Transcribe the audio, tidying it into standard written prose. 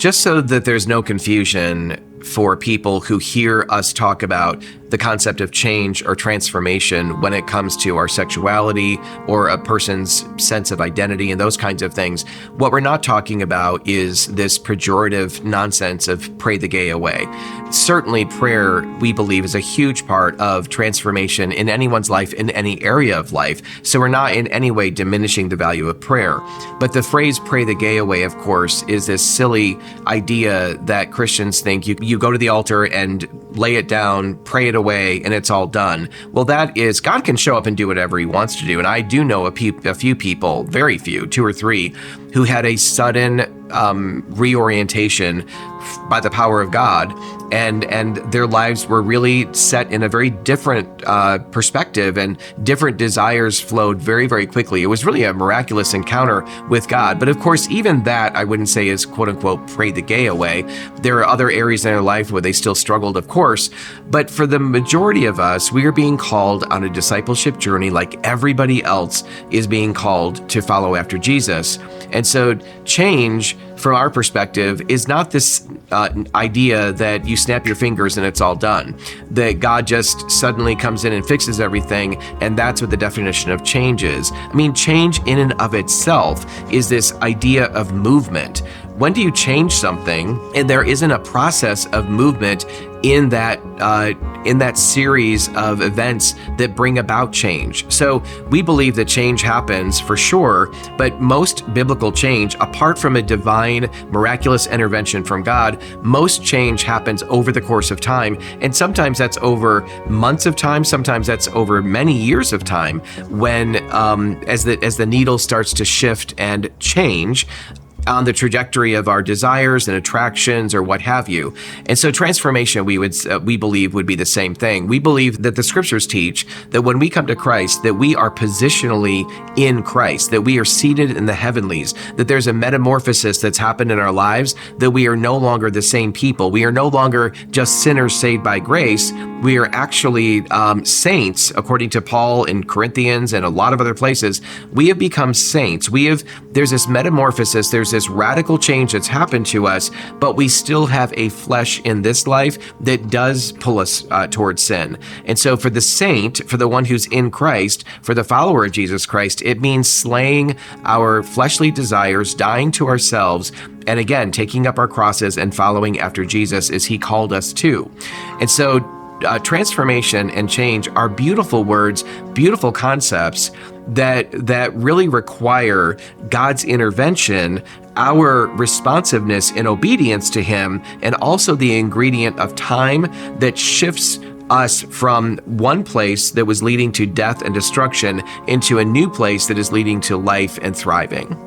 Just so that there's no confusion for people who hear us talk about the concept of change or transformation when it comes to our sexuality or a person's sense of identity and those kinds of things. What we're not talking about is this pejorative nonsense of pray the gay away. Certainly prayer, we believe, is a huge part of transformation in anyone's life, in any area of life. So we're not in any way diminishing the value of prayer. But the phrase pray the gay away, of course, is this silly idea that Christians think you go to the altar and lay it down, pray it away, and it's all done. Well, that is, God can show up and do whatever he wants to do. And I do know a few people, very few, 2 or 3, who had a sudden reorientation by the power of God, and their lives were really set in a very different perspective, and different desires flowed very, very quickly. It was really a miraculous encounter with God. But of course, even that I wouldn't say is quote unquote pray the gay away. There are other areas in their life where they still struggled, of course. But for the majority of us, we are being called on a discipleship journey like everybody else is being called to follow after Jesus. And so change, from our perspective, is not this idea that you snap your fingers and it's all done, that God just suddenly comes in and fixes everything, and that's what the definition of change is. I mean, change in and of itself is this idea of movement. When do you change something and there isn't a process of movement in that series of events that bring about change? So we believe that change happens for sure, but most biblical change, apart from a divine, miraculous intervention from God, most change happens over the course of time. And sometimes that's over months of time, sometimes that's over many years of time, when as the needle starts to shift and change on the trajectory of our desires and attractions or what have you. And so transformation, we believe, would be the same thing. We believe that the scriptures teach that when we come to Christ, that we are positionally in Christ, that we are seated in the heavenlies, that there's a metamorphosis that's happened in our lives, that we are no longer the same people. We are no longer just sinners saved by grace. We are actually saints, according to Paul in Corinthians and a lot of other places. We have become saints. There's this metamorphosis, there's this radical change that's happened to us, but we still have a flesh in this life that does pull us towards sin. And so for the saint, for the one who's in Christ, for the follower of Jesus Christ, it means slaying our fleshly desires, dying to ourselves, and again, taking up our crosses and following after Jesus as he called us to. And so transformation and change are beautiful words, beautiful concepts that really require God's intervention, our responsiveness and obedience to him, and also the ingredient of time that shifts us from one place that was leading to death and destruction into a new place that is leading to life and thriving.